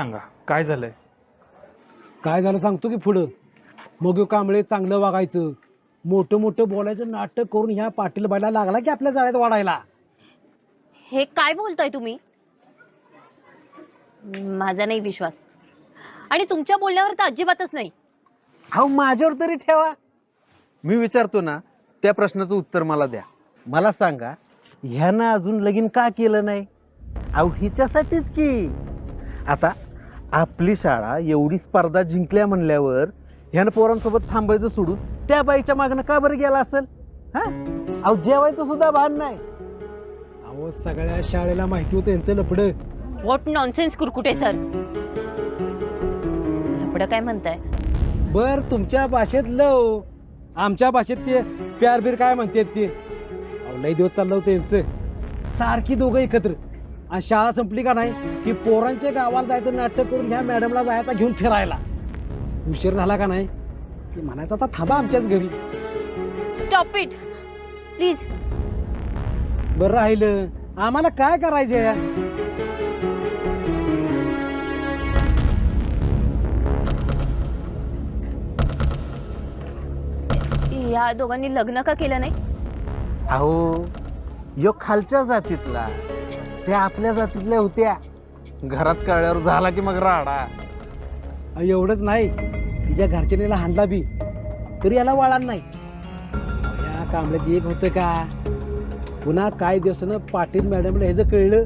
सांगा काय झालंय? काय झालं सांगतो की पुढं. मग ह्यो कांबळे चांगलं वागायचं, मोठं मोठं बोलायचं नाटक करून ह्या पाटील बायला लागला की आपल्या जाळ्यात वाढायला. हे काय बोलताय तुम्ही? माझा नाही विश्वास आणि तुमच्या बोलण्यावर तर अजिबातच नाही. अहो माझ्यावर तरी ठेवा. मी विचारतो ना त्या प्रश्नाचं उत्तर मला द्या. मला सांगा ह्यानं अजून लगीन का केलं नाही? अहो हिच्यासाठीच की. आता आपली शाळा एवढी स्पर्धा जिंकल्या म्हणल्यावर ह्यानं पोरांसोबत थांबायचं सोडून त्या बाईच्या मागणं का बरं गेला असेल? हा अहो जेवायचं सुद्धा भान नाही. अहो सगळ्या शाळेला माहिती होतं यांचं लफडं. What nonsense Kurkute sir. लफडं काय म्हणताय? बर तुमच्या भाषेत लव, आमच्या भाषेत ते प्यार बीर काय म्हणतात ते. अहो लई दिवस चाललं होतं यांचं. सारखी दोघं एकत्र आणि शाळा संपली का नाही की पोरांच्या गावाला जायचं नाटक करून ह्या मॅडमला जायचा घेऊन फिरायला. उशीर झाला का नाही की म्हणायचं आता थांबा आमच्याच घरी. Stop it please. बरं राहिलं आम्हाला काय करायचंय? या दोघांनी लग्न का केलं नाही? अहो यो खालच्या जातीतला, त्या आपल्या जातीतल्या होत्या. घरात कळल्यावर झाला की मग राडा. अहो, एवढंच नाही तिच्या घरच्यानीला हाणला बी तरी याला वळण नाही. या कांबळ्याची एक होतं का. पुन्हा काही दिवसानं पाटील मॅडमला ह्याचं कळलं